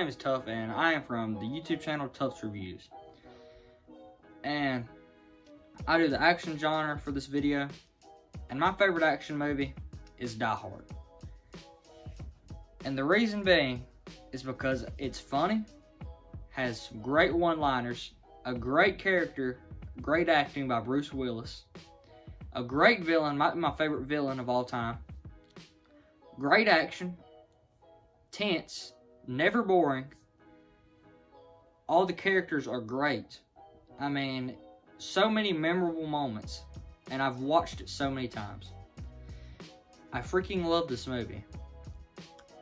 name is Tuff, and I am from the YouTube channel Tuff's Reviews. And I do the action genre for this video, and my favorite action movie is Die Hard. And the reason being is because it's funny, has great one-liners, a great character, great acting by Bruce Willis, a great villain, might be my favorite villain of all time, great action, tense, never boring, all the characters are great. I mean, so many memorable moments, and I've watched it so many times. I freaking love this movie.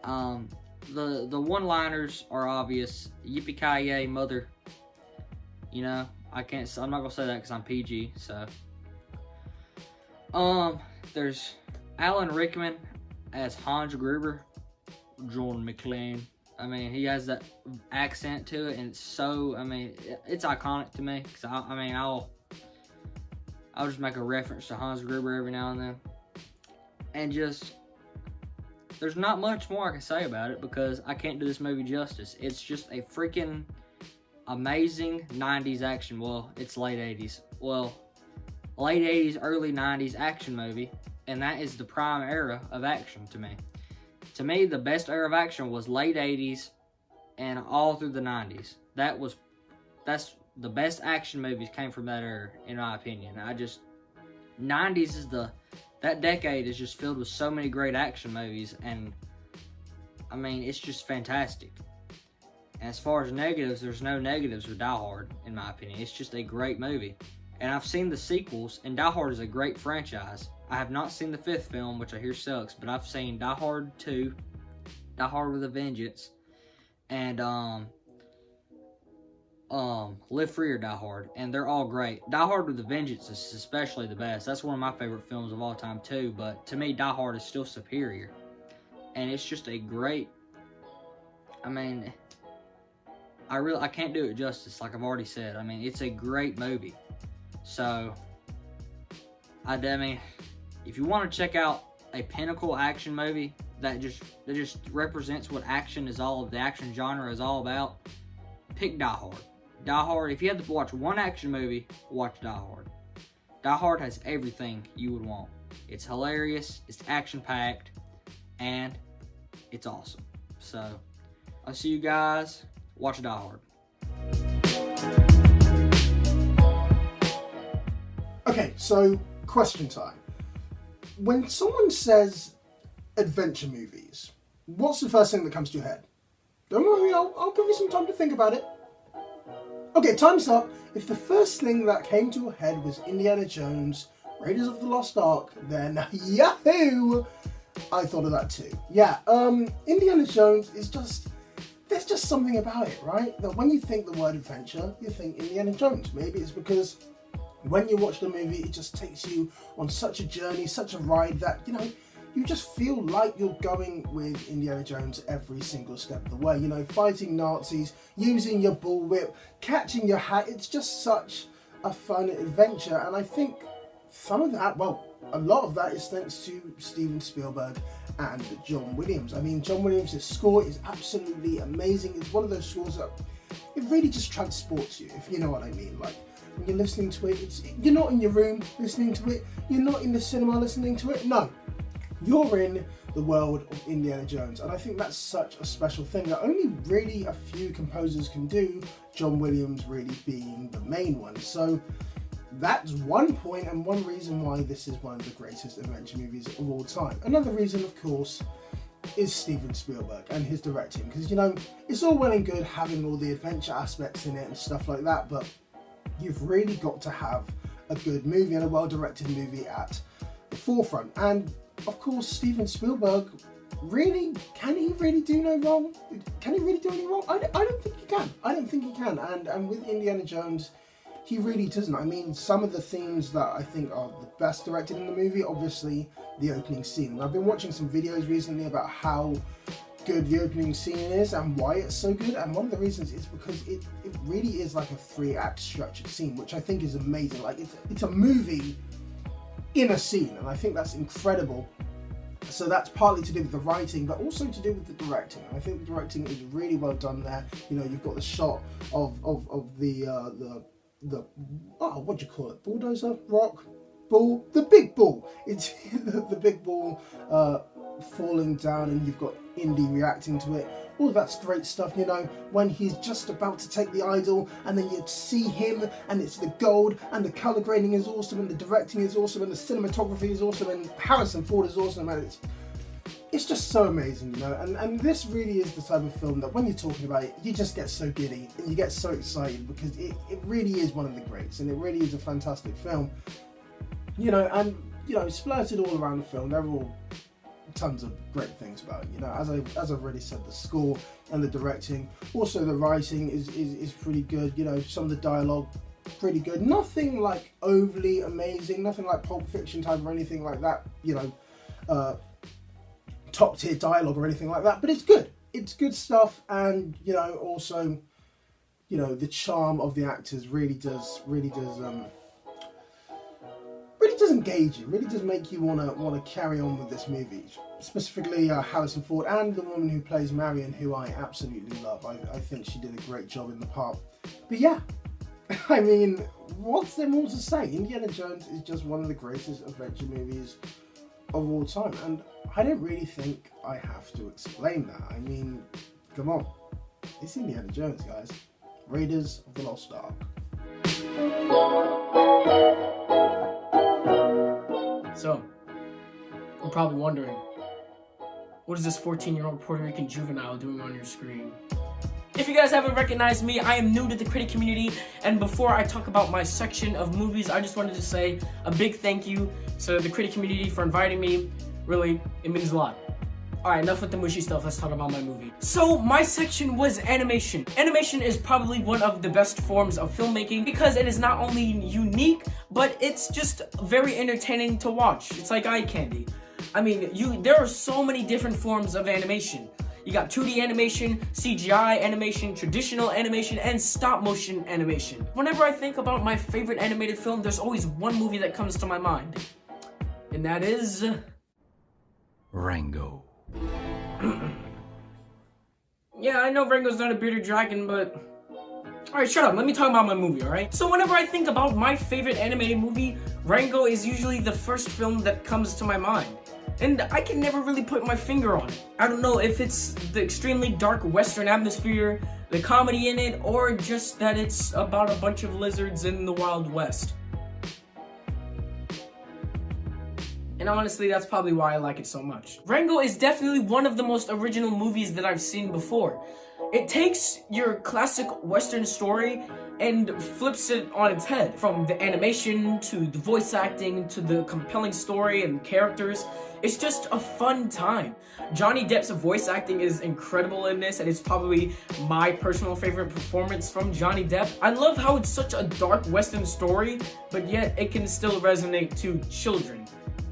The one-liners are obvious. Yippee-ki-yay, mother. You know, I'm not gonna say that because I'm PG, so. There's Alan Rickman as Hans Gruber, John McClane. I mean, he has that accent to it, and it's so, I mean, it's iconic to me. Cause I'll just make a reference to Hans Gruber every now and then. And just, there's not much more I can say about it because I can't do this movie justice. It's just a freaking amazing 90s action. Well, it's late 80s. Well, late 80s, early 90s action movie. And that is the prime era of action to me. To me, the best era of action was late 80s and all through the 90s. That's the best action movies came from that era, in my opinion. 90s is that decade is just filled with so many great action movies, and I mean, it's just fantastic. And as far as negatives, there's no negatives with Die Hard, in my opinion. It's just a great movie. And I've seen the sequels, and Die Hard is a great franchise. I have not seen the 5th film, which I hear sucks, but I've seen Die Hard 2, Die Hard with a Vengeance, and Live Free or Die Hard, and they're all great. Die Hard with a Vengeance is especially the best. That's one of my favorite films of all time too, but to me, Die Hard is still superior. And it's just a great, I mean, I can't do it justice, like I've already said. I mean, it's a great movie. So, I mean, if you want to check out a pinnacle action movie that just represents what action is all, the action genre is all about, pick Die Hard. Die Hard, if you had to watch one action movie, watch Die Hard. Die Hard has everything you would want. It's hilarious, it's action-packed, and it's awesome. So, I'll see you guys. Watch Die Hard. Okay, so question time. When someone says adventure movies, what's the first thing that comes to your head? Don't worry, I'll give you some time to think about it. Okay, time's up. If the first thing that came to your head was Indiana Jones, Raiders of the Lost Ark, then yahoo! I thought of that too. Yeah, Indiana Jones is just, there's just something about it, right? That when you think the word adventure, you think Indiana Jones. Maybe it's because when you watch the movie, it just takes you on such a journey, such a ride that, you know, you just feel like you're going with Indiana Jones every single step of the way. You know, fighting Nazis, using your bullwhip, catching your hat. It's just such a fun adventure. And I think some of that, well, a lot of that is thanks to Steven Spielberg and John Williams. I mean, John Williams' score is absolutely amazing. It's one of those scores that it really just transports you, if you know what I mean. Like, when you're listening to it, you're not in your room listening to it. You're not in the cinema listening to it. No. You're in the world of Indiana Jones, and I think that's such a special thing that only really a few composers can do, John Williams really being the main one. So that's one point and one reason why this is one of the greatest adventure movies of all time. Another reason, of course, is Steven Spielberg and his directing, because, you know, it's all well and good having all the adventure aspects in it and stuff like that, but you've really got to have a good movie and a well-directed movie at the forefront. And of course, Steven Spielberg, really, can he really do no wrong? Can he really do any wrong? I don't think he can. I don't think he can. And with Indiana Jones, he really doesn't. I mean, some of the themes that I think are the best directed in the movie, obviously, the opening scene. I've been watching some videos recently about how good the opening scene is and why it's so good, and one of the reasons is because it really is like a 3-act structured scene, which I think is amazing. Like, it's a movie in a scene, and I think that's incredible. So that's partly to do with the writing, but also to do with the directing. And I think the directing is really well done there. You know, you've got the shot of the what do you call it? Bulldozer? Rock? Ball? The big ball. It's the big ball falling down, and you've got Indy reacting to it. All of that's great stuff, you know, when he's just about to take the idol and then you see him and it's the gold and the colour grading is awesome and the directing is awesome and the cinematography is awesome and Harrison Ford is awesome and it's just so amazing, you know, and this really is the type of film that when you're talking about it, you just get so giddy and you get so excited because it really is one of the greats and it really is a fantastic film, you know, and, you know, splurted all around the film. They're all tons of great things about it, you know, as I've already said, the score and the directing, also the writing is pretty good, you know, some of the dialogue pretty good, nothing like overly amazing, nothing like Pulp Fiction type or anything like that, you know, top tier dialogue or anything like that, but it's good stuff. And, you know, also, you know, the charm of the actors really does engage you, really does make you want to carry on with this movie. Specifically Harrison Ford and the woman who plays Marion, who I absolutely love. I think she did a great job in the part. But yeah, I mean, what's there more to say? Indiana Jones is just one of the greatest adventure movies of all time, and I don't really think I have to explain that. I mean, come on, it's Indiana Jones, guys. Raiders of the Lost Ark. So, you're probably wondering, what is this 14-year-old Puerto Rican juvenile doing on your screen? If you guys haven't recognized me, I am new to the Critic community, and before I talk about my section of movies, I just wanted to say a big thank you to the Critic community for inviting me. Really, it means a lot. Alright, enough with the mushy stuff, let's talk about my movie. So, my section was animation. Animation is probably one of the best forms of filmmaking because it is not only unique, but it's just very entertaining to watch. It's like eye candy. I mean, there are so many different forms of animation. You got 2D animation, CGI animation, traditional animation, and stop motion animation. Whenever I think about my favorite animated film, there's always one movie that comes to my mind. And that is... Rango. Yeah, I know Rango's not a bearded dragon, but... Alright, shut up, let me talk about my movie, alright? So whenever I think about my favorite animated movie, Rango is usually the first film that comes to my mind. And I can never really put my finger on it. I don't know if it's the extremely dark western atmosphere, the comedy in it, or just that it's about a bunch of lizards in the Wild West. And honestly, that's probably why I like it so much. Rango is definitely one of the most original movies that I've seen before. It takes your classic Western story and flips it on its head. From the animation, to the voice acting, to the compelling story and characters. It's just a fun time. Johnny Depp's voice acting is incredible in this, and it's probably my personal favorite performance from Johnny Depp. I love how it's such a dark Western story, but yet it can still resonate to children,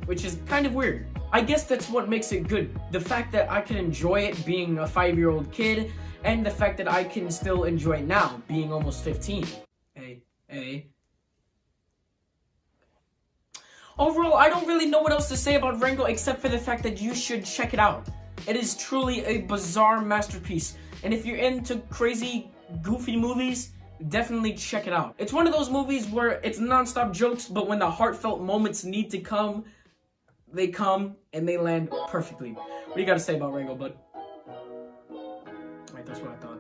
which is kind of weird. I guess that's what makes it good. The fact that I can enjoy it being a 5-year-old kid, and the fact that I can still enjoy it now, being almost 15. Overall, I don't really know what else to say about Rango except for the fact that you should check it out. It is truly a bizarre masterpiece, and if you're into crazy, goofy movies, definitely check it out. It's one of those movies where it's non-stop jokes, but when the heartfelt moments need to come, they come and they land perfectly. What do you got to say about Rango, bud? Alright, that's what I thought.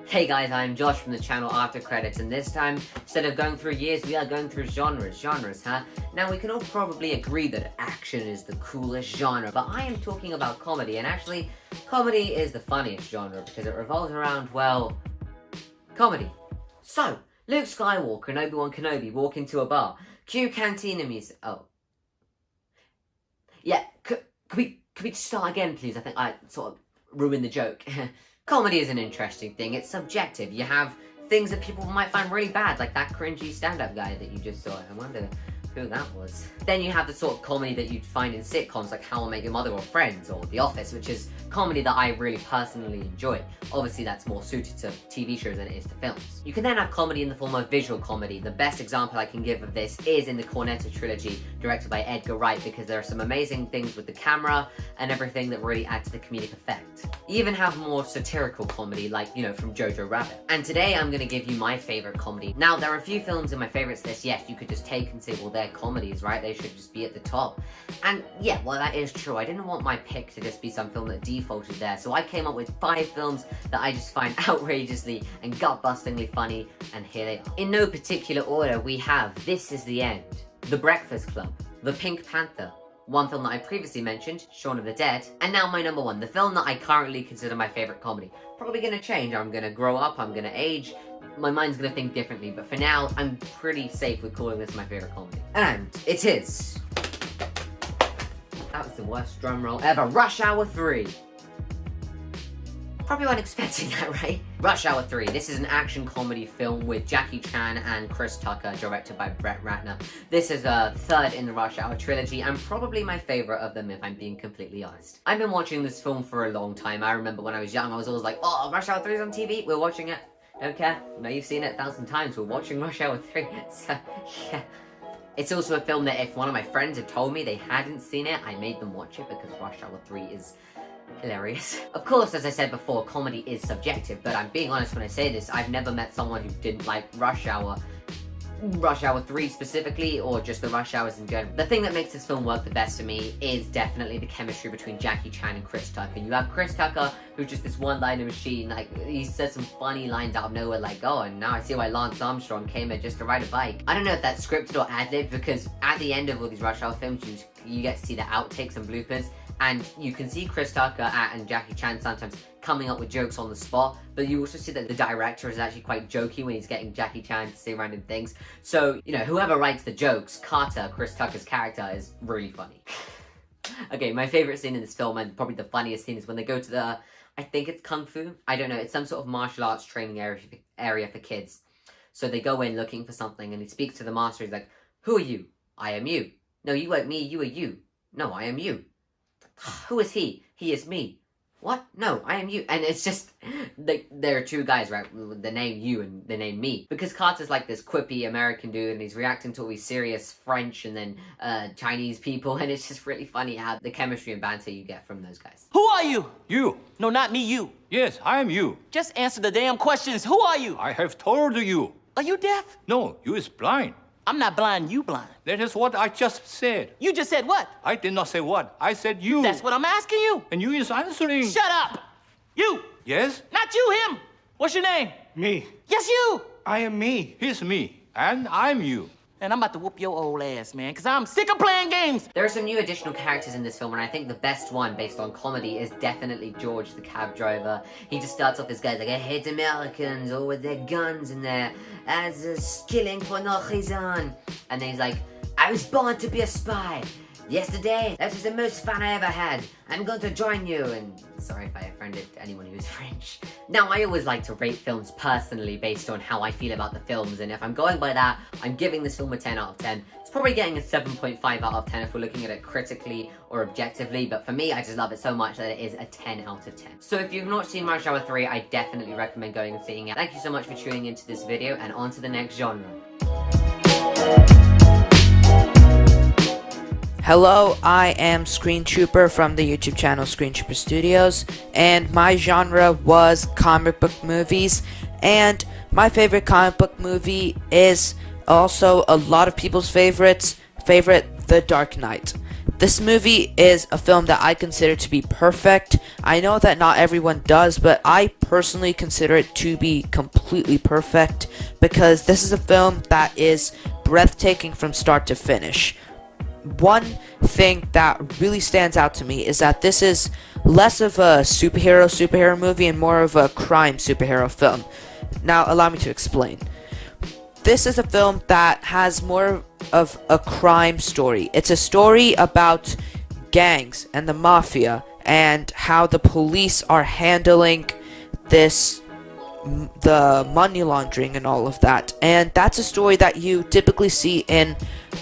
Hey guys, I'm Josh from the channel After Credits, and this time, instead of going through years, we are going through genres, huh? Now, we can all probably agree that action is the coolest genre, but I am talking about comedy, and actually, comedy is the funniest genre, because it revolves around, well, comedy. So, Luke Skywalker and Obi-Wan Kenobi walk into a bar. Cue Cantina music. Oh. Yeah, could we start again, please? I think I sort of ruined the joke. Comedy is an interesting thing. It's subjective. You have things that people might find really bad, like that cringy stand-up guy that you just saw. I wonder who that was. Then you have the sort of comedy that you'd find in sitcoms like How I Met Your Mother or Friends or The Office, which is comedy that I really personally enjoy. Obviously that's more suited to TV shows than it is to films. You can then have comedy in the form of visual comedy. The best example I can give of this is in the Cornetto trilogy, directed by Edgar Wright, because there are some amazing things with the camera and everything that really add to the comedic effect. You even have more satirical comedy, like, you know, from Jojo Rabbit. And today I'm gonna give you my favorite comedy. Now, there are a few films in my favorites list, yes, you could just take and say, well, they're comedies, right? They should just be at the top. And yeah, well, that is true. I didn't want my pick to just be some film that defaulted there, so I came up with 5 films that I just find outrageously and gut-bustingly funny, and here they are. In no particular order, we have This Is the End, The Breakfast Club, The Pink Panther, one film that I previously mentioned, Shaun of the Dead, and now my number one, the film that I currently consider my favorite comedy. Probably gonna change, I'm gonna grow up, I'm gonna age, my mind's gonna think differently, but for now, I'm pretty safe with calling this my favorite comedy. And it is... That was the worst drum roll ever. Rush Hour 3. Probably weren't expecting that, right? Rush Hour 3. This is an action comedy film with Jackie Chan and Chris Tucker, directed by Brett Ratner. This is a third in the Rush Hour trilogy, and probably my favorite of them, if I'm being completely honest. I've been watching this film for a long time. I remember when I was young, I was always like, oh, Rush Hour 3 is on TV, we're watching it. Don't care. No, you've seen it 1,000 times. We're watching Rush Hour 3. So, yeah. It's also a film that if one of my friends had told me they hadn't seen it, I made them watch it because Rush Hour 3 is hilarious. Of course, as I said before, comedy is subjective, but I'm being honest when I say this, I've never met someone who didn't like Rush Hour 3 specifically, or just the Rush Hours in general. The thing that makes this film work the best for me is definitely the chemistry between Jackie Chan and Chris Tucker. You have Chris Tucker, who's just this one-liner machine, like, he says some funny lines out of nowhere, like, oh, and now I see why Lance Armstrong came here just to ride a bike. I don't know if that's scripted or ad-libbed, because at the end of all these Rush Hour films, you get to see the outtakes and bloopers, and you can see Chris Tucker and Jackie Chan sometimes coming up with jokes on the spot, but you also see that the director is actually quite jokey when he's getting Jackie Chan to say random things. So, you know, whoever writes the jokes, Carter, Chris Tucker's character, is really funny. Okay, my favorite scene in this film, and probably the funniest scene, is when they go to the, I think it's Kung Fu? I don't know, it's some sort of martial arts training area for kids. So they go in looking for something, and he speaks to the master, he's like, who are you? I am you. No, you weren't me, you are you. No, I am you. Who is he? He is me. What? No, I am you. And it's just, there are two guys, right, with the name you and the name me. Because Carter's like this quippy American dude, and he's reacting to all these serious French and then Chinese people, and it's just really funny how the chemistry and banter you get from those guys. Who are you? You. No, not me, you. Yes, I am you. Just answer the damn questions. Who are you? I have told you. Are you deaf? No, you is blind. I'm not blind, you blind. That is what I just said. You just said what? I did not say what. I said you. That's what I'm asking you. And you is answering. Shut up. You. Yes? Not you, him. What's your name? Me. Yes, you. I am me. He's me. And I'm you. And I'm about to whoop your old ass, man, because I'm sick of playing games. There are some new additional characters in this film, and I think the best one, based on comedy, is definitely George, the cab driver. He just starts off this guy like, I hate Americans, all with their guns and their asses killing for no reason. And then he's like, I was born to be a spy. Yesterday, that was the most fun I ever had. I'm going to join you. And sorry if I offended anyone who's French. Now, I always like to rate films personally based on how I feel about the films. And if I'm going by that, I'm giving this film a 10 out of 10. It's probably getting a 7.5 out of 10 if we're looking at it critically or objectively. But for me, I just love it so much that it is a 10 out of 10. So if you've not seen Rush Hour 3, I definitely recommend going and seeing it. Thank you so much for tuning into this video, and on to the next genre. Hello, I am Screen Trooper from the YouTube channel ScreenTrooperStudios, and my genre was comic book movies, and my favorite comic book movie is also a lot of people's favorite, The Dark Knight. This movie is a film that I consider to be perfect. I know that not everyone does, but I personally consider it to be completely perfect, because this is a film that is breathtaking from start to finish. One thing that really stands out to me is that this is less of a superhero movie and more of a crime superhero film. Now, allow me to explain. This is a film that has more of a crime story. It's a story about gangs and the mafia and how the police are handling the money laundering and all of that. And that's a story that you typically see in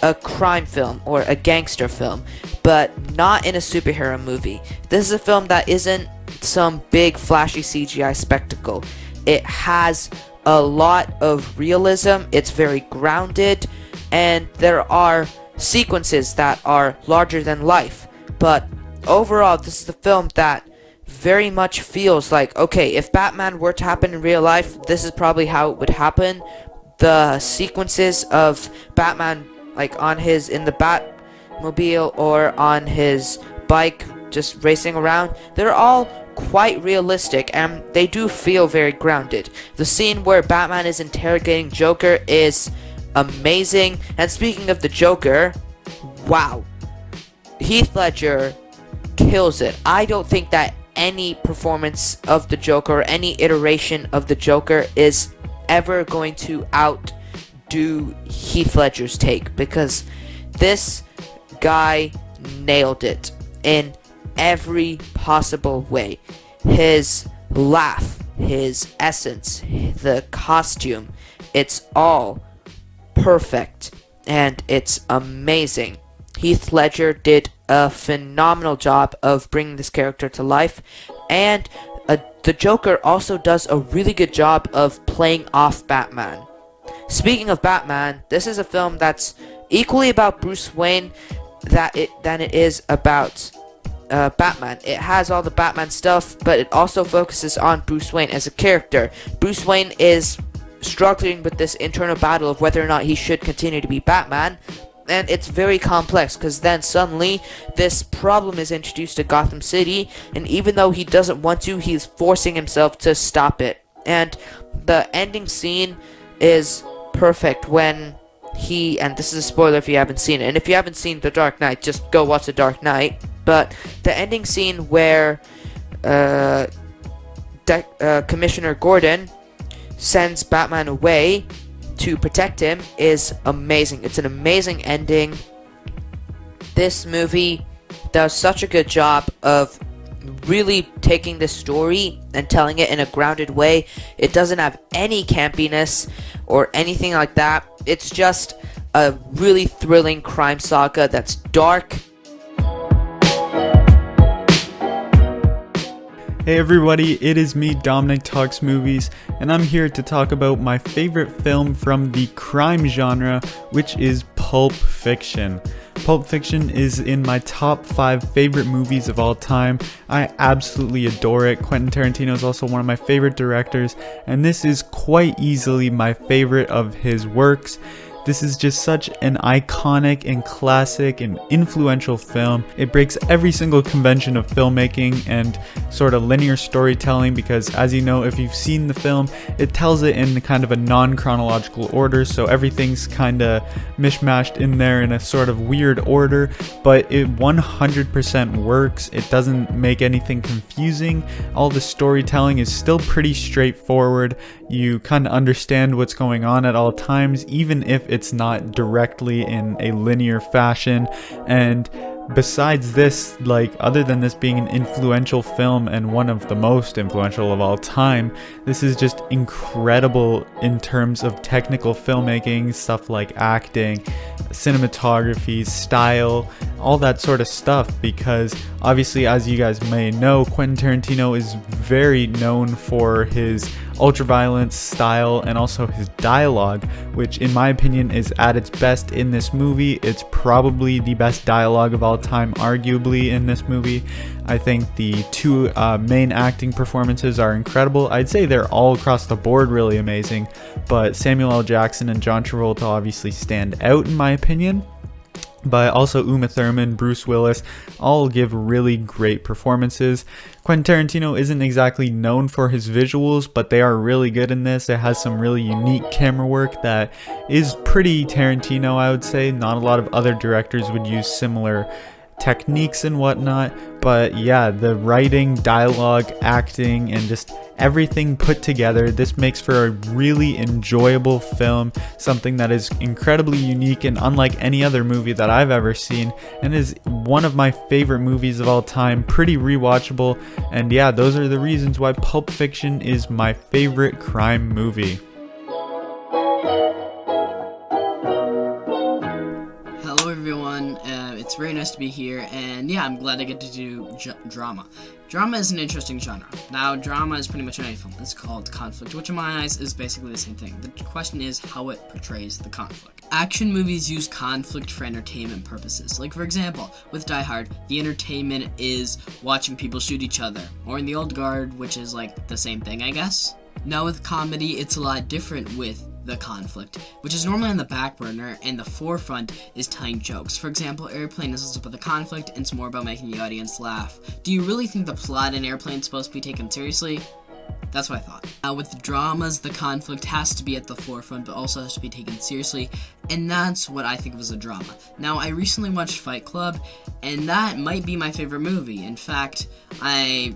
a crime film or a gangster film, but not in a superhero movie. This is a film that isn't some big flashy CGI spectacle. It has a lot of realism, it's very grounded, and there are sequences that are larger than life. But overall, this is a film that very much feels like, okay, if Batman were to happen in real life, this is probably how it would happen. The sequences of Batman, like in the Batmobile or on his bike just racing around, they're all quite realistic and they do feel very grounded. The scene where Batman is interrogating Joker is amazing. And speaking of the Joker, wow, Heath Ledger kills it. I don't think that any performance of the Joker or any iteration of the Joker is ever going to outdo Heath Ledger's take, because this guy nailed it in every possible way. His laugh, his essence, the costume, it's all perfect and it's amazing. Heath Ledger did a phenomenal job of bringing this character to life, and the Joker also does a really good job of playing off Batman. Speaking of Batman, this is a film that's equally about Bruce Wayne than it is about Batman. It has all the Batman stuff, but it also focuses on Bruce Wayne as a character. Bruce Wayne is struggling with this internal battle of whether or not he should continue to be Batman, and it's very complex because then suddenly this problem is introduced to Gotham City, and even though he doesn't want to, he's forcing himself to stop it. And the ending scene is perfect when and this is a spoiler if you haven't seen it, and if you haven't seen The Dark Knight, just go watch The Dark Knight. But the ending scene where Commissioner Gordon sends Batman away to protect him is amazing. It's an amazing ending. This movie does such a good job of really taking this story and telling it in a grounded way. It doesn't have any campiness or anything like that. It's just a really thrilling crime saga that's dark. Hey everybody, it is me, Dominic Talks Movies, and I'm here to talk about my favorite film from the crime genre, which is Pulp Fiction. Pulp Fiction is in my top 5 favorite movies of all time. I absolutely adore it. Quentin Tarantino is also one of my favorite directors, and this is quite easily my favorite of his works. This is just such an iconic and classic and influential film. It breaks every single convention of filmmaking and sort of linear storytelling because, as you know, if you've seen the film, it tells it in kind of a non-chronological order, so everything's kind of mishmashed in there in a sort of weird order, but it 100% works. It doesn't make anything confusing. All the storytelling is still pretty straightforward. You kind of understand what's going on at all times, even if it's not directly in a linear fashion. And besides this, like, other than this being an influential film and one of the most influential of all time, this is just incredible in terms of technical filmmaking, stuff like acting, cinematography, style, all that sort of stuff, because obviously, as you guys may know, Quentin Tarantino is very known for his ultra-violence style and also his dialogue, which in my opinion is at its best in this movie. It's probably the best dialogue of all time, arguably, in this movie. I think the two main acting performances are incredible. I'd say they're all across the board really amazing, but Samuel L. Jackson and John Travolta obviously stand out in my opinion. But also Uma Thurman, Bruce Willis, all give really great performances. Quentin Tarantino isn't exactly known for his visuals, but they are really good in this. It has some really unique camera work that is pretty Tarantino, I would say. Not a lot of other directors would use similar techniques and whatnot, but yeah, the writing, dialogue, acting, and just everything put together, this makes for a really enjoyable film, something that is incredibly unique and unlike any other movie that I've ever seen, and is one of my favorite movies of all time, pretty rewatchable. And yeah, those are the reasons why Pulp Fiction is my favorite crime movie. It's very nice to be here, and yeah, I'm glad I get to do drama. Drama is an interesting genre. Now, drama is pretty much an any film. It's called conflict, which in my eyes is basically the same thing. The question is how it portrays the conflict. Action movies use conflict for entertainment purposes. Like, for example, with Die Hard, the entertainment is watching people shoot each other. Or in The Old Guard, which is like the same thing, I guess. Now with comedy, it's a lot different with the conflict, which is normally on the back burner, and the forefront is telling jokes. For example, Airplane is less about the conflict, and it's more about making the audience laugh. Do you really think the plot in Airplane is supposed to be taken seriously? That's what I thought. Now with dramas, the conflict has to be at the forefront, but also has to be taken seriously, and that's what I think was a drama. Now, I recently watched Fight Club, and that might be my favorite movie. In fact,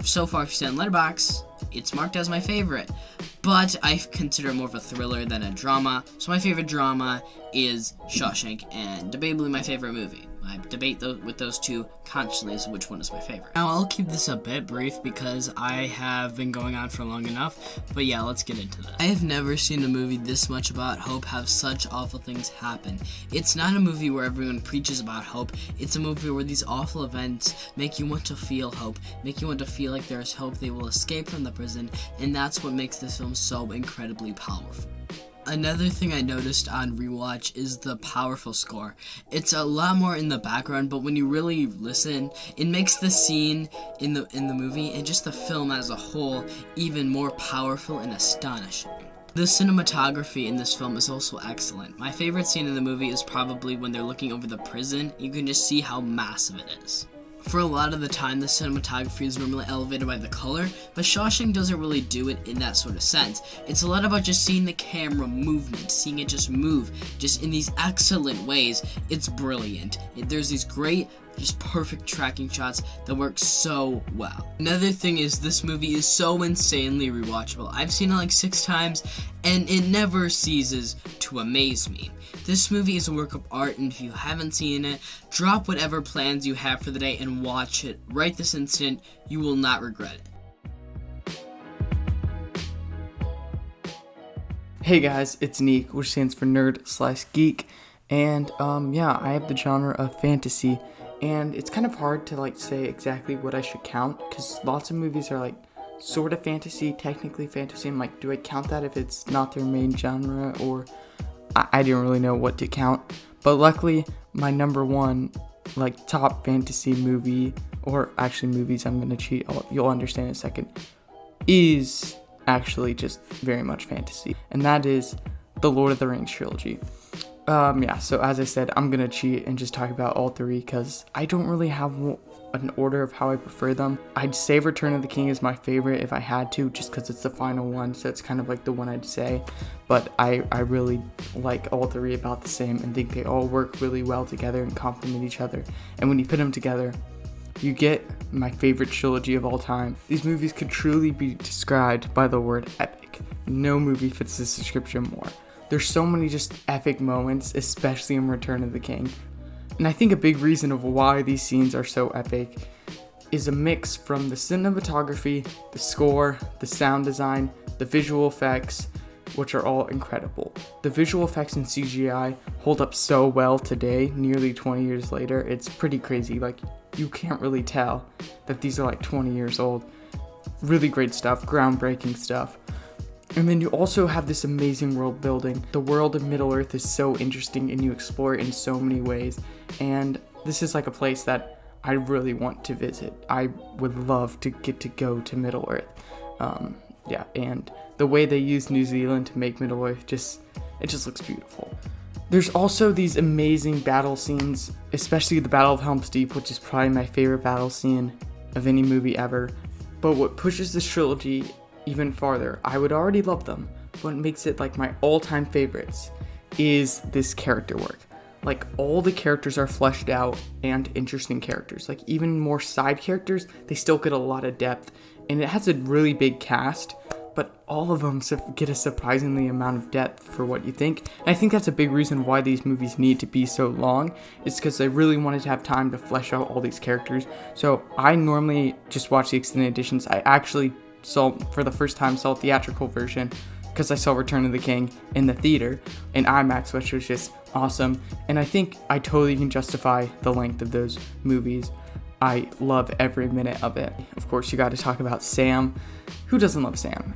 so far, if you see on Letterboxd, it's marked as my favorite, but I consider it more of a thriller than a drama. So my favorite drama is Shawshank, and debatably my favorite movie. I debate with those two constantly as to which one is my favorite. Now, I'll keep this a bit brief because I have been going on for long enough, but yeah, let's get into this. I have never seen a movie this much about hope have such awful things happen. It's not a movie where everyone preaches about hope. It's a movie where these awful events make you want to feel hope, make you want to feel like there's hope they will escape from the prison, and that's what makes this film so incredibly powerful. Another thing I noticed on rewatch is the powerful score. It's a lot more in the background, but when you really listen, it makes the scene in the movie and just the film as a whole even more powerful and astonishing. The cinematography in this film is also excellent. My favorite scene in the movie is probably when they're looking over the prison. You can just see how massive it is. For a lot of the time, the cinematography is normally elevated by the color, but Shawshank doesn't really do it in that sort of sense. It's a lot about just seeing the camera movement, seeing it just move, just in these excellent ways. It's brilliant. There's these great, just perfect tracking shots that work so well. Another thing is this movie is so insanely rewatchable. I've seen it like 6 times, and it never ceases to amaze me. This movie is a work of art, and if you haven't seen it, drop whatever plans you have for the day and watch it right this instant. You will not regret it. Hey guys, it's NEEK, which stands for Nerd/Geek, and yeah, I have the genre of fantasy, and it's kind of hard to say exactly what I should count, because lots of movies are sort of fantasy, technically fantasy. I'm like, do I count that if it's not their main genre, or I didn't really know what to count. But luckily, my number one top fantasy movie, or actually movies, I'm gonna cheat, you'll understand in a second, is actually just very much fantasy, and that is the Lord of the Rings trilogy. Yeah, so as I said, I'm gonna cheat and just talk about all 3 because I don't really have an order of how I prefer them. I'd say Return of the King is my favorite if I had to, just because it's the final one, so it's kind of the one I'd say. But I really like all 3 about the same and think they all work really well together and complement each other. And when you put them together, you get my favorite trilogy of all time. These movies could truly be described by the word epic. No movie fits this description more. There's so many just epic moments, especially in Return of the King. And I think a big reason of why these scenes are so epic is a mix from the cinematography, the score, the sound design, the visual effects, which are all incredible. The visual effects and CGI hold up so well today, nearly 20 years later. It's pretty crazy. You can't really tell that these are 20 years old. Really great stuff, groundbreaking stuff. And then you also have this amazing world building. The world of Middle-earth is so interesting and you explore it in so many ways. And this is a place that I really want to visit. I would love to get to go to Middle-earth. Yeah, and the way they use New Zealand to make Middle-earth, it just looks beautiful. There's also these amazing battle scenes, especially the Battle of Helm's Deep, which is probably my favorite battle scene of any movie ever. But what pushes this trilogy even farther, I would already love them, but what makes it my all-time favorites is this character work. All the characters are fleshed out and interesting characters. Even more side characters, they still get a lot of depth, and it has a really big cast, but all of them get a surprisingly amount of depth for what you think. And I think that's a big reason why these movies need to be so long, is because they really wanted to have time to flesh out all these characters. So I normally just watch the extended editions. I actually for the first time saw a theatrical version because I saw Return of the King in the theater in IMAX, which was just awesome. And I think I totally can justify the length of those movies. I love every minute of it. Of course, you got to talk about Sam. Who doesn't love Sam?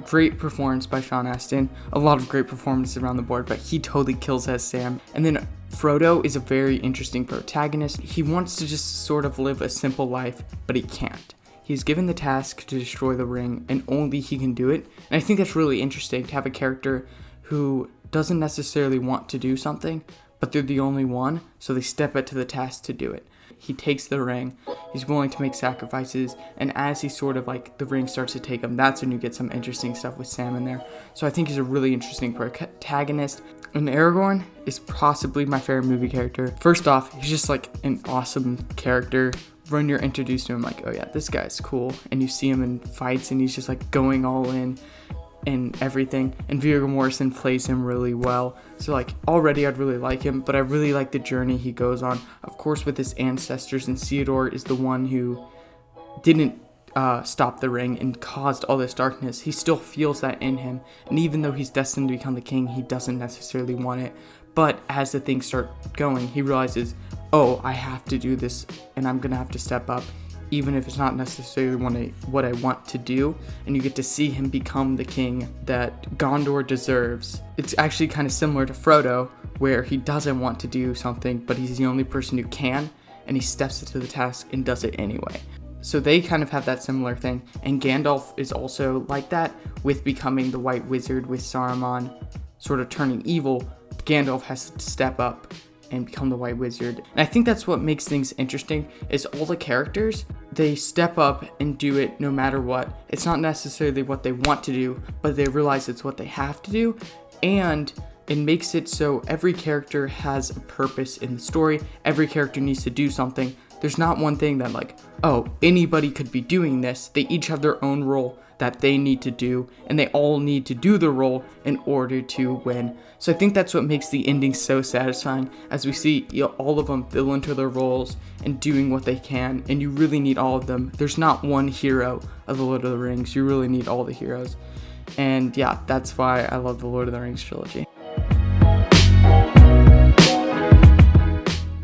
Great performance by Sean Astin. A lot of great performances around the board, but he totally kills as Sam. And then Frodo is a very interesting protagonist. He wants to just sort of live a simple life, but he can't. He's given the task to destroy the ring, and only he can do it. And I think that's really interesting to have a character who doesn't necessarily want to do something, but they're the only one, so they step up to the task to do it. He takes the ring, he's willing to make sacrifices, and as he sort of like, the ring starts to take him, that's when you get some interesting stuff with Sam in there. So I think he's a really interesting protagonist. And Aragorn is possibly my favorite movie character. First off, he's just like an awesome character. When you're introduced to him, like, oh yeah, this guy's cool, and you see him in fights, and he's just like going all in and everything, and Viggo Mortensen plays him really well. So like, already I'd really like him, but I really like the journey he goes on, of course, with his ancestors, and Theodore is the one who didn't stop the ring and caused all this darkness. He still feels that in him, and even though he's destined to become the king, he doesn't necessarily want it. But as the things start going, he realizes, oh, I have to do this, and I'm gonna have to step up, even if it's not necessarily what I want to do. And you get to see him become the king that Gondor deserves. It's actually kind of similar to Frodo, where he doesn't want to do something, but he's the only person who can, and he steps into the task and does it anyway. So they kind of have that similar thing. And Gandalf is also like that, with becoming the White Wizard, with Saruman sort of turning evil. Gandalf has to step up and become the White Wizard. And I think that's what makes things interesting, is all the characters, they step up and do it no matter what. It's not necessarily what they want to do, but they realize it's what they have to do. And it makes it so every character has a purpose in the story. Every character needs to do something. There's not one thing that like, oh, anybody could be doing this. They each have their own role that they need to do, and they all need to do the role in order to win. So I think that's what makes the ending so satisfying, as we see all of them fill into their roles and doing what they can, and you really need all of them. There's not one hero of the Lord of the Rings. You really need all the heroes. And yeah, that's why I love the Lord of the Rings trilogy.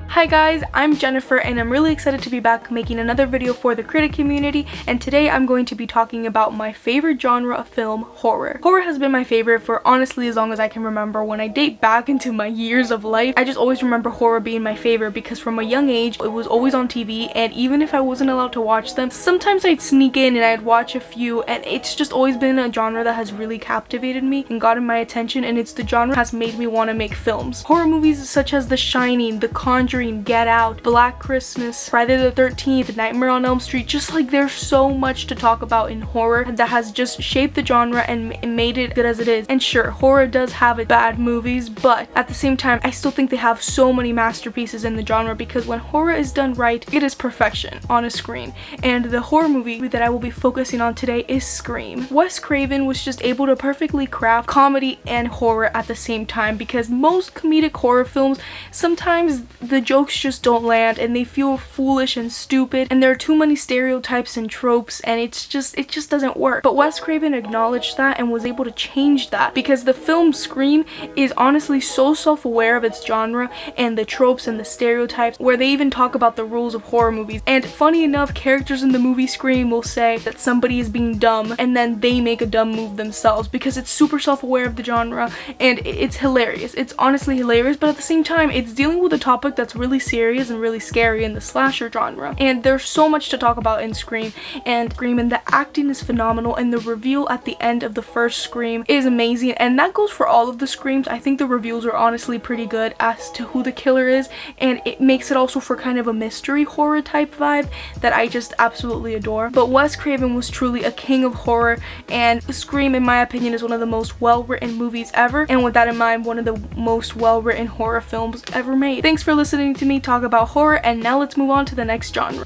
Hi guys, I'm Jennifer and I'm really excited to be back making another video for the Critic community, and today I'm going to be talking about my favorite genre of film, horror. Horror has been my favorite for honestly as long as I can remember. When I date back into my years of life, I just always remember horror being my favorite because from a young age it was always on TV, and even if I wasn't allowed to watch them, sometimes I'd sneak in and I'd watch a few, and it's just always been a genre that has really captivated me and gotten my attention, and it's the genre that has made me want to make films. Horror movies such as The Shining, The Conjuring, Get Out, Black Christmas, Friday the 13th, Nightmare on Elm Street, just like there's so much to talk about in horror that has just shaped the genre and made it good as it is. And sure, horror does have its bad movies, but at the same time, I still think they have so many masterpieces in the genre, because when horror is done right, it is perfection on a screen. And the horror movie that I will be focusing on today is Scream. Wes Craven was just able to perfectly craft comedy and horror at the same time, because most comedic horror films, sometimes the jokes just don't land and they feel foolish and stupid, and there are too many stereotypes and tropes, and it just doesn't work. But Wes Craven acknowledged that and was able to change that, because the film Scream is honestly so self-aware of its genre and the tropes and the stereotypes, where they even talk about the rules of horror movies. And funny enough, characters in the movie Scream will say that somebody is being dumb and then they make a dumb move themselves, because it's super self-aware of the genre, and it's hilarious. It's honestly hilarious, but at the same time, it's dealing with a topic that's really serious and really scary in the slasher genre. And there's so much to talk about in Scream, and the acting is phenomenal, and the reveal at the end of the first Scream is amazing, and that goes for all of the Screams. I think the reveals are honestly pretty good as to who the killer is, and it makes it also for kind of a mystery horror type vibe that I just absolutely adore. But Wes Craven was truly a king of horror, and Scream, in my opinion, is one of the most well-written movies ever, and with that in mind, one of the most well-written horror films ever made. Thanks for listening to me talk about horror, and now let's move on to the next genre.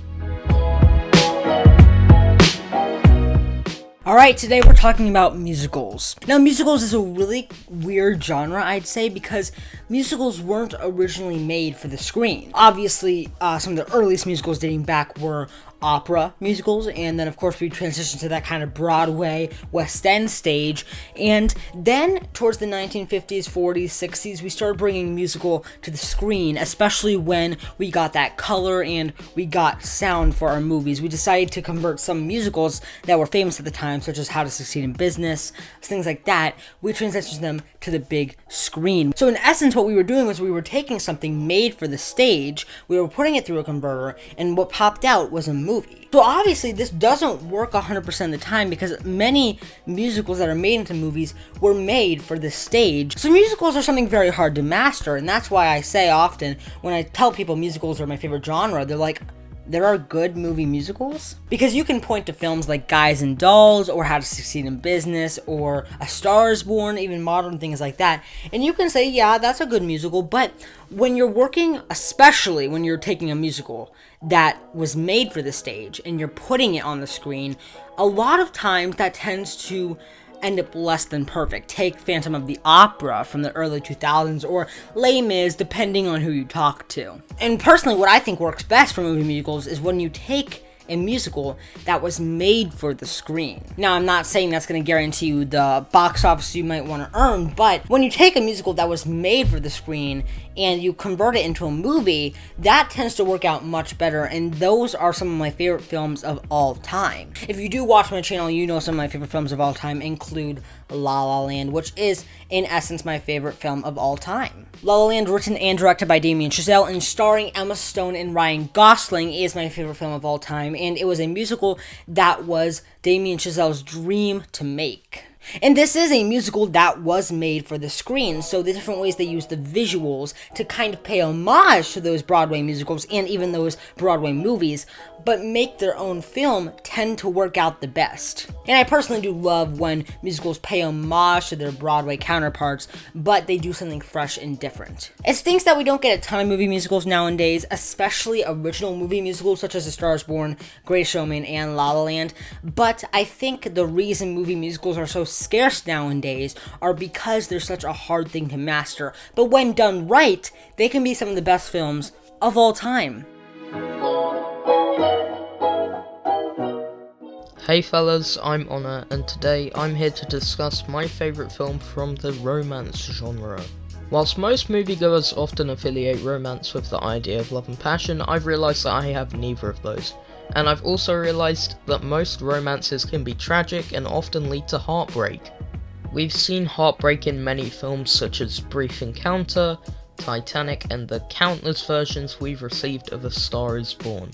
Alright, today we're talking about musicals. Now, musicals is a really weird genre, I'd say, because musicals weren't originally made for the screen. Obviously, some of the earliest musicals dating back were opera musicals, and then of course we transitioned to that kind of Broadway, West End stage, and then towards the 1950s, 40s, 60s, we started bringing musical to the screen, especially when we got that color and we got sound for our movies. We decided to convert some musicals that were famous at the time, such as How to Succeed in Business, things like that. We transitioned them to the big screen. So in essence, what we were doing was we were taking something made for the stage, we were putting it through a converter, and what popped out was a movie. So obviously this doesn't work 100% of the time because many musicals that are made into movies were made for the stage. So musicals are something very hard to master, and that's why I say often when I tell people musicals are my favorite genre, they're like, there are good movie musicals? Because you can point to films like Guys and Dolls, or How to Succeed in Business, or A Star is Born, even modern things like that, and you can say, yeah, that's a good musical, but when you're working, especially when you're taking a musical that was made for the stage, and you're putting it on the screen, a lot of times that tends to end up less than perfect. Take Phantom of the Opera from the early 2000s, or Les Mis, depending on who you talk to. And personally, what I think works best for movie musicals is when you take a musical that was made for the screen. Now, I'm not saying that's going to guarantee you the box office you might want to earn, but when you take a musical that was made for the screen and you convert it into a movie, that tends to work out much better, and those are some of my favorite films of all time. If you do watch my channel, you know some of my favorite films of all time include La La Land, which is, in essence, my favorite film of all time. La La Land, written and directed by Damien Chazelle and starring Emma Stone and Ryan Gosling, is my favorite film of all time, and it was a musical that was Damien Chazelle's dream to make. And this is a musical that was made for the screen, so the different ways they use the visuals to kind of pay homage to those Broadway musicals and even those Broadway movies, but make their own film tend to work out the best. And I personally do love when musicals pay homage to their Broadway counterparts, but they do something fresh and different. It stinks that we don't get a ton of movie musicals nowadays, especially original movie musicals such as A Star is Born, Greatest Showman, and La La Land, but I think the reason movie musicals are so scarce nowadays are because they're such a hard thing to master, but when done right, they can be some of the best films of all time. Hey fellas, I'm Onur, and today I'm here to discuss my favourite film from the romance genre. Whilst most moviegoers often affiliate romance with the idea of love and passion, I've realised that I have neither of those. And I've also realised that most romances can be tragic and often lead to heartbreak. We've seen heartbreak in many films such as Brief Encounter, Titanic, and the countless versions we've received of A Star is Born.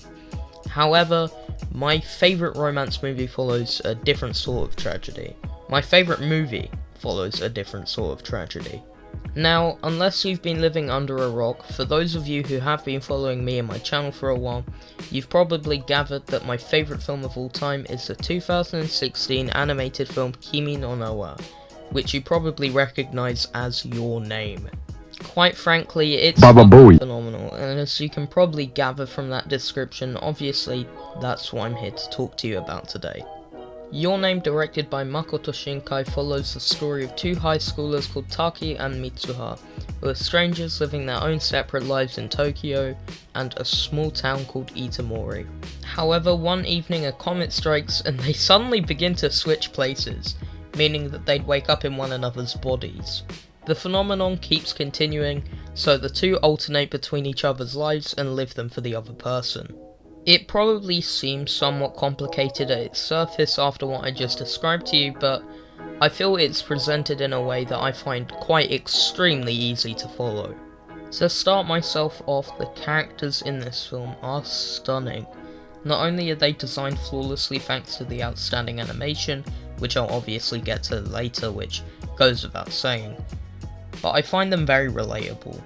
However, my favourite romance movie follows a different sort of tragedy. My favourite movie follows a different sort of tragedy. Now, unless you've been living under a rock, for those of you who have been following me and my channel for a while, you've probably gathered that my favourite film of all time is the 2016 animated film Kimi no Na wa, which you probably recognise as Your Name. Quite frankly, it's phenomenal, and as you can probably gather from that description, obviously that's what I'm here to talk to you about today. Your Name, directed by Makoto Shinkai, follows the story of two high schoolers called Taki and Mitsuha, who are strangers living their own separate lives in Tokyo and a small town called Itamori. However, one evening a comet strikes and they suddenly begin to switch places, meaning that they'd wake up in one another's bodies. The phenomenon keeps continuing, so the two alternate between each other's lives and live them for the other person. It probably seems somewhat complicated at its surface after what I just described to you, but I feel it's presented in a way that I find quite extremely easy to follow. To start myself off, the characters in this film are stunning. Not only are they designed flawlessly thanks to the outstanding animation, which I'll obviously get to later, which goes without saying, but I find them very relatable.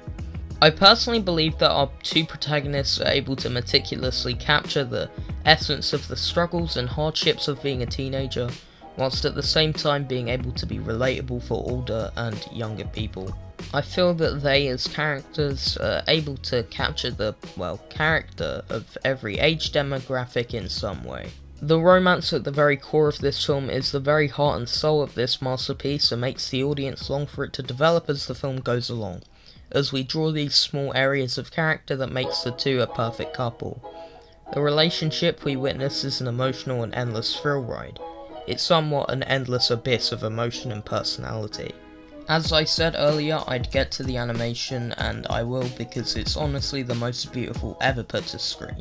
I personally believe that our two protagonists are able to meticulously capture the essence of the struggles and hardships of being a teenager, whilst at the same time being able to be relatable for older and younger people. I feel that they as characters are able to capture the, character of every age demographic in some way. The romance at the very core of this film is the very heart and soul of this masterpiece and makes the audience long for it to develop as the film goes along, as we draw these small areas of character that makes the two a perfect couple. The relationship we witness is an emotional and endless thrill ride. It's somewhat an endless abyss of emotion and personality. As I said earlier, I'd get to the animation, and I will because it's honestly the most beautiful ever put to screen.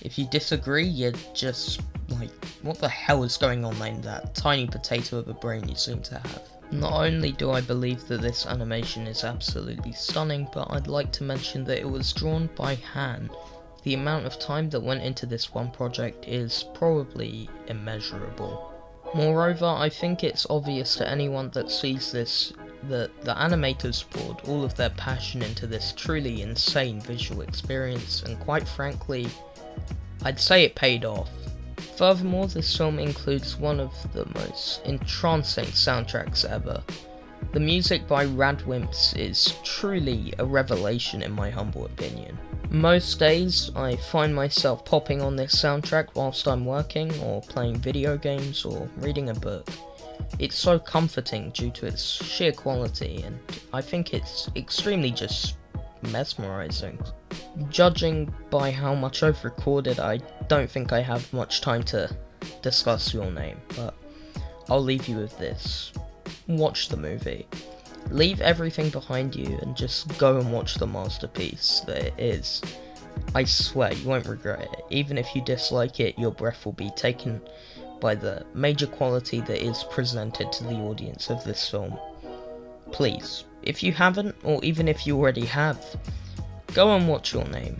If you disagree, you're just like, what the hell is going on in that tiny potato of a brain you seem to have? Not only do I believe that this animation is absolutely stunning, but I'd like to mention that it was drawn by hand. The amount of time that went into this one project is probably immeasurable. Moreover, I think it's obvious to anyone that sees this that the animators poured all of their passion into this truly insane visual experience, and quite frankly, I'd say it paid off. Furthermore, this film includes one of the most entrancing soundtracks ever. The music by Radwimps is truly a revelation in my humble opinion. Most days, I find myself popping on this soundtrack whilst I'm working, or playing video games, or reading a book. It's so comforting due to its sheer quality, and I think it's extremely just mesmerizing. Judging by how much I've recorded, I don't think I have much time to discuss Your Name, but I'll leave you with this. Watch the movie. Leave everything behind you and just go and watch the masterpiece that it is. I swear you won't regret it. Even if you dislike it, your breath will be taken by the major quality that is presented to the audience of this film. Please, if you haven't, or even if you already have, go and watch Your Name.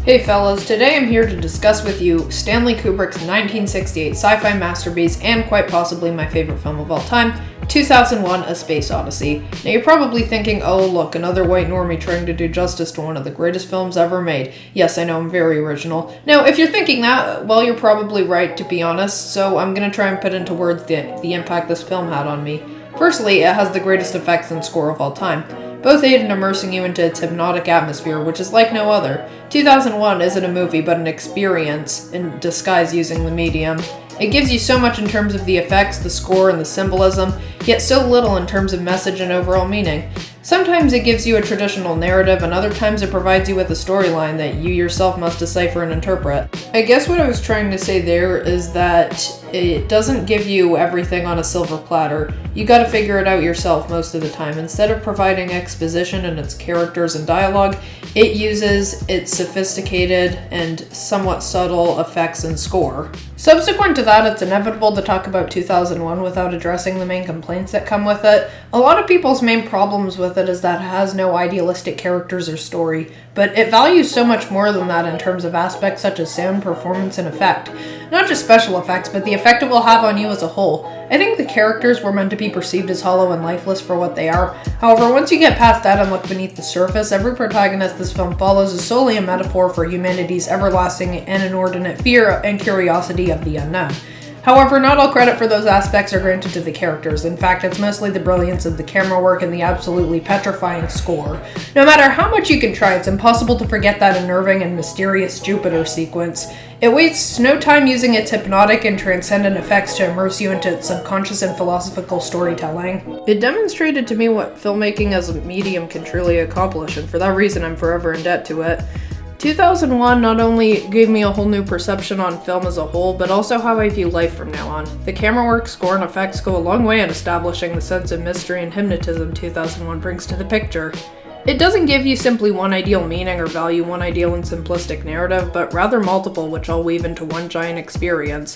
Hey fellas, today I'm here to discuss with you Stanley Kubrick's 1968 sci-fi masterpiece and quite possibly my favorite film of all time, 2001: A Space Odyssey. Now you're probably thinking, oh look, another white normie trying to do justice to one of the greatest films ever made. Yes, I know, I'm very original. Now, if you're thinking that, well, you're probably right, to be honest, so I'm gonna try and put into words the impact this film had on me. Firstly, it has the greatest effects and score of all time. Both aid in immersing you into its hypnotic atmosphere, which is like no other. 2001 isn't a movie, but an experience in disguise using the medium. It gives you so much in terms of the effects, the score, and the symbolism, yet so little in terms of message and overall meaning. Sometimes it gives you a traditional narrative, and other times it provides you with a storyline that you yourself must decipher and interpret. I guess what I was trying to say there is that it doesn't give you everything on a silver platter. You gotta figure it out yourself most of the time. Instead of providing exposition and its characters and dialogue, it uses its sophisticated and somewhat subtle effects and score. Subsequent to that, it's inevitable to talk about 2001 without addressing the main complaints that come with it. A lot of people's main problems with it is that it has no idealistic characters or story, but it values so much more than that in terms of aspects such as sound, performance, and effect. Not just special effects, but the effect it will have on you as a whole. I think the characters were meant to be perceived as hollow and lifeless for what they are. However, once you get past that and look beneath the surface, every protagonist this film follows is solely a metaphor for humanity's everlasting and inordinate fear and curiosity of the unknown. However, not all credit for those aspects are granted to the characters. In fact, it's mostly the brilliance of the camera work and the absolutely petrifying score. No matter how much you can try, it's impossible to forget that unnerving and mysterious Jupiter sequence. It wastes no time using its hypnotic and transcendent effects to immerse you into its subconscious and philosophical storytelling. It demonstrated to me what filmmaking as a medium can truly accomplish, and for that reason I'm forever in debt to it. 2001 not only gave me a whole new perception on film as a whole, but also how I view life from now on. The camera work, score, and effects go a long way in establishing the sense of mystery and hypnotism 2001 brings to the picture. It doesn't give you simply one ideal meaning or value one ideal and simplistic narrative, but rather multiple, which all weave into one giant experience.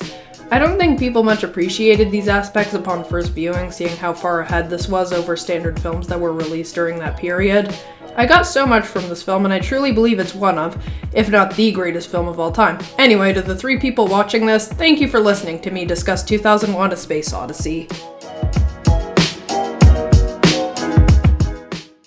I don't think people much appreciated these aspects upon first viewing, seeing how far ahead this was over standard films that were released during that period. I got so much from this film, and I truly believe it's one of, if not the greatest film of all time. Anyway, to the 3 people watching this, thank you for listening to me discuss 2001: A Space Odyssey.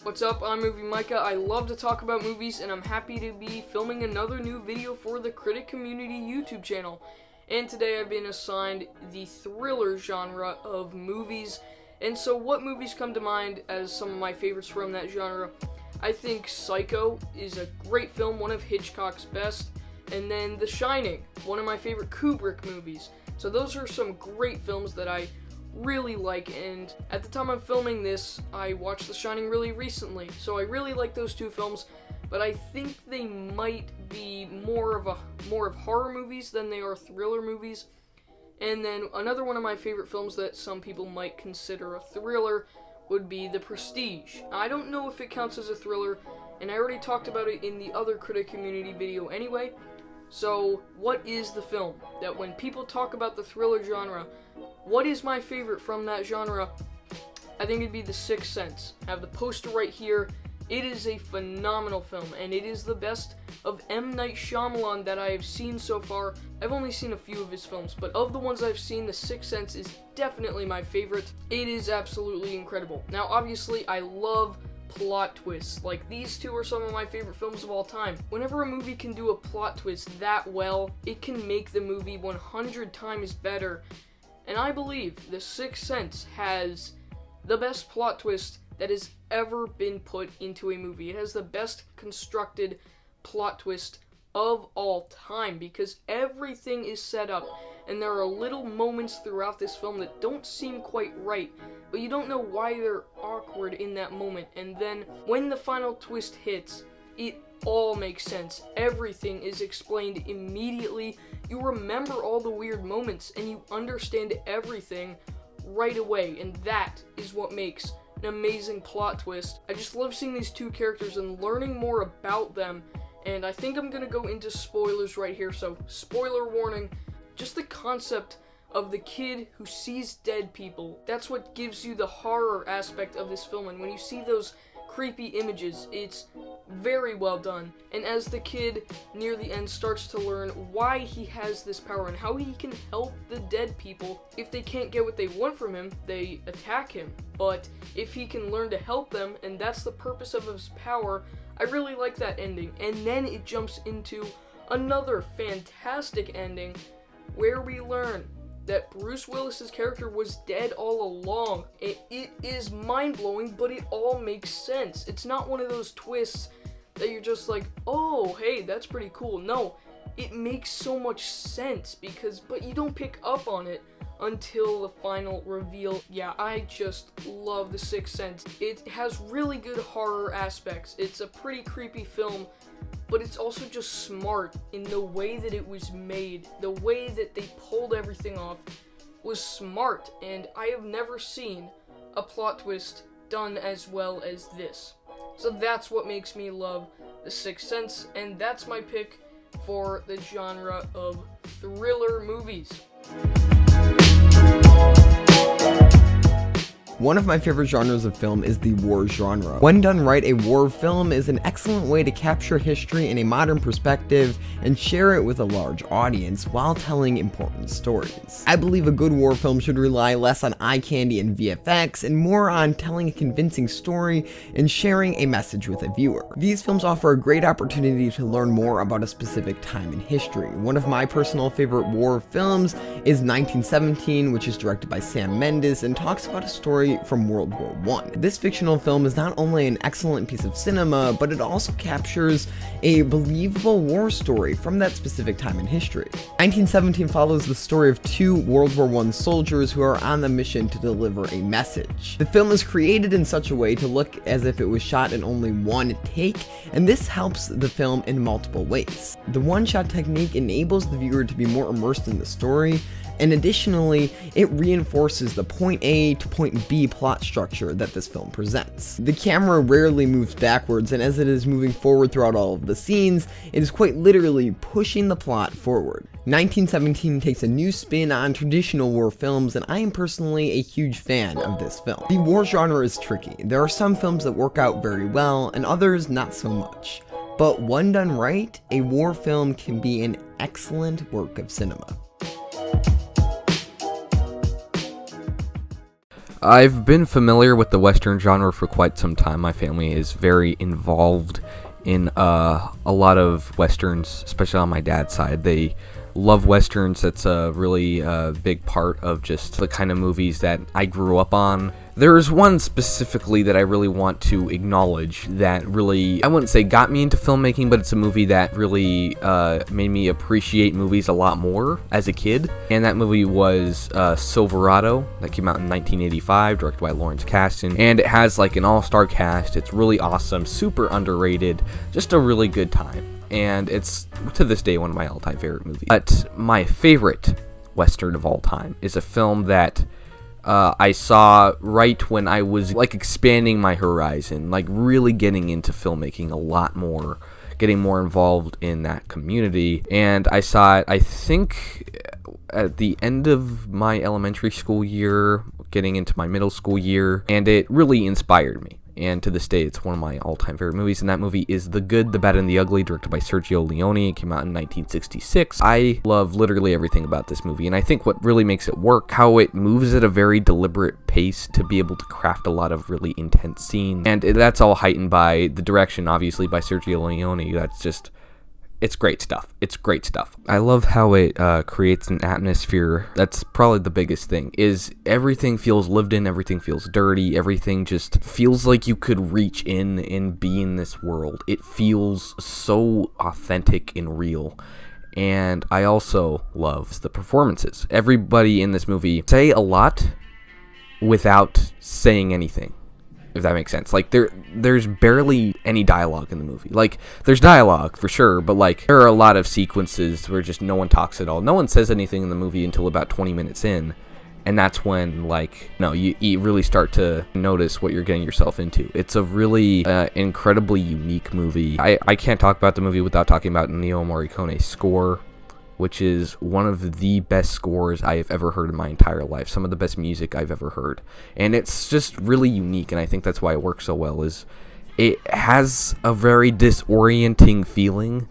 What's up, I'm Movie Micah. I love to talk about movies, and I'm happy to be filming another new video for the Critic Community YouTube channel. And today I've been assigned the thriller genre of movies. And so what movies come to mind as some of my favorites from that genre? I think Psycho is a great film, one of Hitchcock's best. And then The Shining, one of my favorite Kubrick movies. So those are some great films that I really like, and at the time I'm filming this, I watched The Shining really recently, so I really like those two films, but I think they might be more of horror movies than they are thriller movies. And then another one of my favorite films that some people might consider a thriller would be The Prestige. I don't know if it counts as a thriller, and I already talked about it in the other Critic community video anyway. So, what is the film that when people talk about the thriller genre, what is my favorite from that genre? I think it'd be The Sixth Sense. I have the poster right here. It is a phenomenal film, and it is the best of M. Night Shyamalan that I have seen so far. I've only seen a few of his films, but of the ones I've seen, The Sixth Sense is definitely my favorite. It is absolutely incredible. Now, obviously, I love plot twists. Like, these two are some of my favorite films of all time. Whenever a movie can do a plot twist that well, it can make the movie 100 times better. And I believe The Sixth Sense has the best plot twist that has ever been put into a movie. It has the best constructed plot twist of all time because everything is set up, and there are little moments throughout this film that don't seem quite right, but you don't know why they're awkward in that moment, and then when the final twist hits, it all makes sense. Everything is explained immediately. You remember all the weird moments, and you understand everything right away, and that is what makes an amazing plot twist. I just love seeing these two characters and learning more about them, and I think I'm gonna go into spoilers right here, so spoiler warning. Just the concept of the kid who sees dead people, that's what gives you the horror aspect of this film, and when you see those creepy images, it's very well done. And as the kid near the end starts to learn why he has this power and how he can help the dead people, if they can't get what they want from him, they attack him. But if he can learn to help them, and that's the purpose of his power, I really like that ending. And then it jumps into another fantastic ending where we learn that Bruce Willis's character was dead all along. It is mind-blowing, but it all makes sense. It's not one of those twists that you're just like, oh, hey, that's pretty cool. No, it makes so much sense but you don't pick up on it until the final reveal. Yeah, I just love The Sixth Sense. It has really good horror aspects. It's a pretty creepy film, but it's also just smart in the way that it was made. The way that they pulled everything off was smart, and I have never seen a plot twist done as well as this. So that's what makes me love The Sixth Sense, and that's my pick for the genre of thriller movies. One of my favorite genres of film is the war genre. When done right, a war film is an excellent way to capture history in a modern perspective and share it with a large audience while telling important stories. I believe a good war film should rely less on eye candy and VFX and more on telling a convincing story and sharing a message with a viewer. These films offer a great opportunity to learn more about a specific time in history. One of my personal favorite war films is 1917, which is directed by Sam Mendes and talks about a story from World War I. This fictional film is not only an excellent piece of cinema, but it also captures a believable war story from that specific time in history. 1917 follows the story of two World War I soldiers who are on the mission to deliver a message. The film is created in such a way to look as if it was shot in only one take, and this helps the film in multiple ways. The one-shot technique enables the viewer to be more immersed in the story, and additionally, it reinforces the point A to point B plot structure that this film presents. The camera rarely moves backwards, and as it is moving forward throughout all of the scenes, it is quite literally pushing the plot forward. 1917 takes a new spin on traditional war films, and I am personally a huge fan of this film. The war genre is tricky. There are some films that work out very well, and others not so much. But when done right, a war film can be an excellent work of cinema. I've been familiar with the Western genre for quite some time. My family is very involved in a lot of Westerns, especially on my dad's side. They love westerns. That's a really big part of just the kind of movies that I grew up on. There's one specifically that I really want to acknowledge that really, I wouldn't say got me into filmmaking, but it's a movie that really made me appreciate movies a lot more as a kid. And that movie was Silverado, that came out in 1985, directed by Lawrence Kasdan. And it has like an all-star cast. It's really awesome, super underrated, just a really good time. And it's, to this day, one of my all-time favorite movies. But my favorite Western of all time is a film that I saw right when I was like expanding my horizon, like really getting into filmmaking a lot more, getting more involved in that community. And I saw it, I think, at the end of my elementary school year, getting into my middle school year, and it really inspired me. And to this day, it's one of my all-time favorite movies, and that movie is The Good, the Bad, and the Ugly, directed by Sergio Leone. It came out in 1966. I love literally everything about this movie, and I think what really makes it work, how it moves at a very deliberate pace to be able to craft a lot of really intense scenes, and that's all heightened by the direction, obviously, by Sergio Leone. That's just... it's great stuff. It's great stuff. I love how it creates an atmosphere. That's probably the biggest thing, is everything feels lived in, everything feels dirty, everything just feels like you could reach in and be in this world. It feels so authentic and real. And I also love the performances. Everybody in this movie say a lot without saying anything, if that makes sense. Like, there's barely any dialogue in the movie. Like, there's dialogue for sure, but like, there are a lot of sequences where just no one talks at all. No one says anything in the movie until about 20 minutes in, and that's when, like, no, you really start to notice what you're getting yourself into. It's a really incredibly unique movie. I can't talk about the movie without talking about Ennio Morricone's score, which is one of the best scores I have ever heard in my entire life. Some of the best music I've ever heard. And it's just really unique, and I think that's why it works so well, is it has a very disorienting feeling.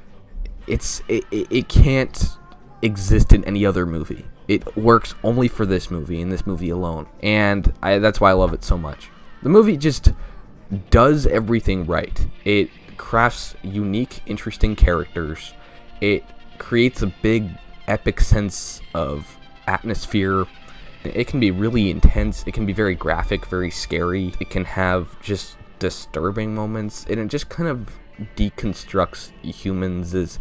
It can't exist in any other movie. It works only for this movie, and this movie alone. And that's why I love it so much. The movie just does everything right. It crafts unique, interesting characters. It creates a big epic sense of atmosphere. It can be really intense, it can be very graphic, very scary, it can have just disturbing moments, and it just kind of deconstructs humans as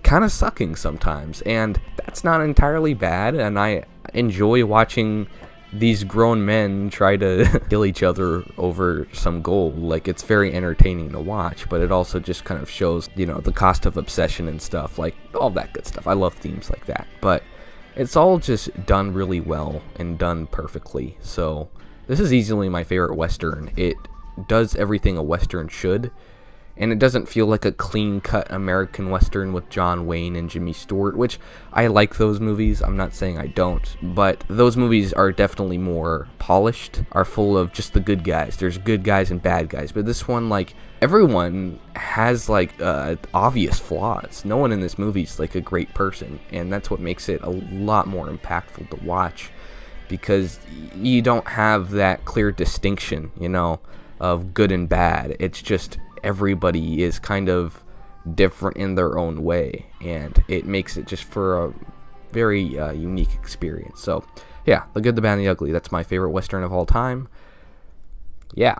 kind of sucking sometimes, and that's not entirely bad. And I enjoy watching these grown men try to kill each other over some goal. Like, it's very entertaining to watch, but it also just kind of shows, you know, the cost of obsession and stuff, like all that good stuff. I love themes like that, but it's all just done really well and done perfectly. So this is easily my favorite Western. It does everything a Western should, and it doesn't feel like a clean-cut American Western with John Wayne and Jimmy Stewart, which I like those movies. I'm not saying I don't, but those movies are definitely more polished, are full of just the good guys. There's good guys and bad guys, but this one, like, everyone has, like, obvious flaws. No one in this movie is, like, a great person, and that's what makes it a lot more impactful to watch, because you don't have that clear distinction, you know, of good and bad. It's just everybody is kind of different in their own way, and it makes it just for a very unique experience. So yeah, The Good, the Bad, and the Ugly, that's my favorite Western of all time. Yeah.